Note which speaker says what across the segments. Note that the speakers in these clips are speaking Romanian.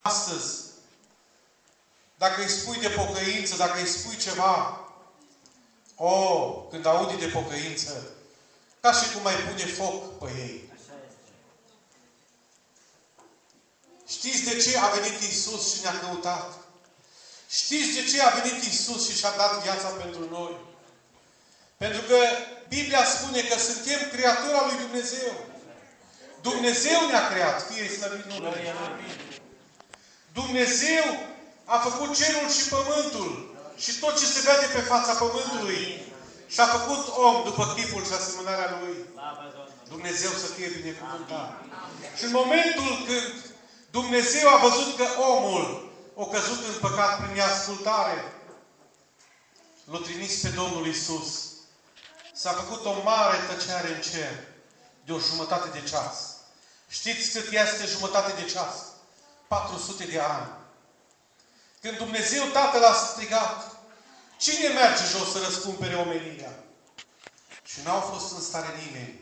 Speaker 1: Astăzi, dacă îi spui de pocăință, dacă îi spui ceva, când aude de pocăință, ca și cum ai pune foc pe ei. Știți de ce a venit Iisus și ne-a căutat? Știți de ce a venit Iisus și și-a dat viața pentru noi? Pentru că Biblia spune că suntem creatura lui Dumnezeu. Dumnezeu ne-a creat, fie slăvit numele. Dumnezeu a făcut cerul și pământul și tot ce se vede pe fața pământului. Și a făcut om după chipul și asemănarea Lui. Dumnezeu să fie binecuvântat. Și în momentul când Dumnezeu a văzut că omul a căzut în păcat prin neascultare, l-a trimis pe Domnul Iisus. S-a făcut o mare tăcere în cer de o jumătate de ceas. Știți cât este jumătate de ceas? 400 de ani. Când Dumnezeu Tatăl a strigat, cine merge jos să răscumpere omenirea? Și n-au fost în stare nimeni.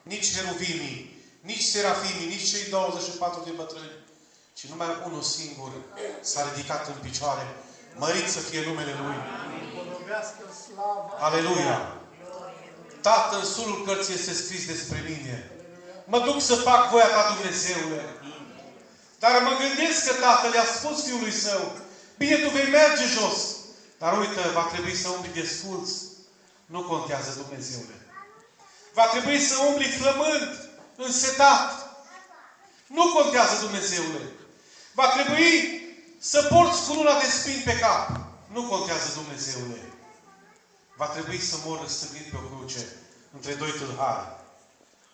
Speaker 1: Nici heruvimii, nici serafimii, nici cei 24 de bătrâni. Ci numai unul singur s-a ridicat în picioare. Mărit să fie numele Lui. Aleluia! Tată, în sulul cărții este scris despre mine. Mă duc să fac voia ta, Dumnezeule. Dar mă gândesc că Tatăl i-a spus Fiului Său, bine, tu vei merge jos. Dar uite, va trebui să umbli desculț. Nu contează, Dumnezeule. Va trebui să umbli flămând, însetat. Nu contează, Dumnezeule. Va trebui să porți cununa de spini pe cap. Nu contează, Dumnezeule. Va trebui să mor răstăgnit pe o cruce între doi tâlhari.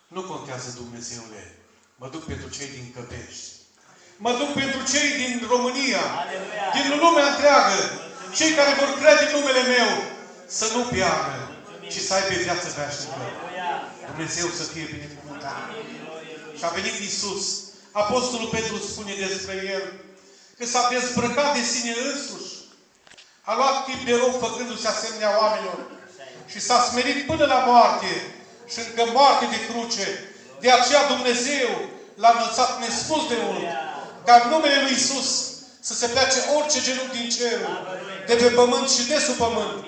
Speaker 1: Nu contează, Dumnezeule. Mă duc pentru cei din Căpești. Mă duc pentru cei din România, din lumea întreagă, cei care vor crede în numele meu, să nu piară, ci să aibă viață veșnică. Dumnezeu să fie binecuvântat. Și a venit Iisus. Apostolul Petru spune despre El că s-a dezbrăcat de sine însuși. A luat chip de rob făcându-se asemenea oamenilor. Și s-a smerit până la moarte. Și încă moarte de cruce. De aceea Dumnezeu l-a înălțat nespus de mult. Ca în numele Lui Iisus să se plece orice genunchi din cerul, de pe pământ și de sub pământ.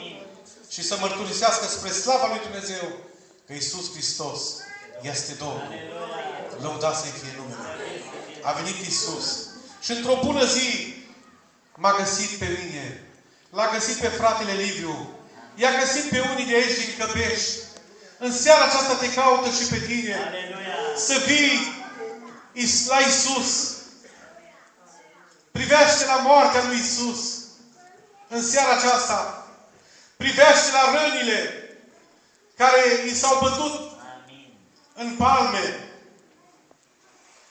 Speaker 1: Și să mărturisească spre slava Lui Dumnezeu că Iisus Hristos este Domnul. Lăudați să-i fie numele. A venit Iisus. Și într-o bună zi m-a găsit pe mine. L-a găsit pe fratele Liviu. I-a găsit pe unii de aici din Căpești. În seara aceasta te caută și pe tine. Să vii la Iisus. Privește la moartea lui Iisus. În seara aceasta. Privește la rănile care i s-au bătut în palme.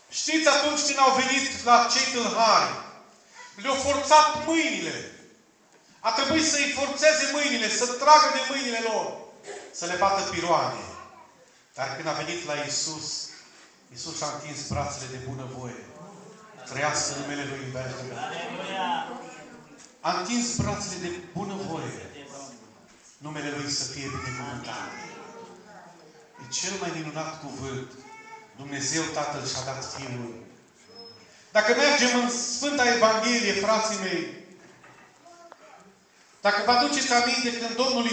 Speaker 1: Știți, atunci când au venit la cei tâlhari, le-au forțat mâinile. A trebuit să-i forțeze mâinile, să tragă de mâinile lor, să le bată piroane. Dar când a venit la Iisus, Iisus a întins brațele de bunăvoie. Trăiască numele Lui în veșnică. A întins brațele de bunăvoie. Numele Lui să fie binecuvântat. E cel mai minunat cuvânt. Dumnezeu Tatăl și-a dat Fiul. Dacă mergem în Sfânta Evanghelie, frații mei, dacă vă aduceți aminte când Domnul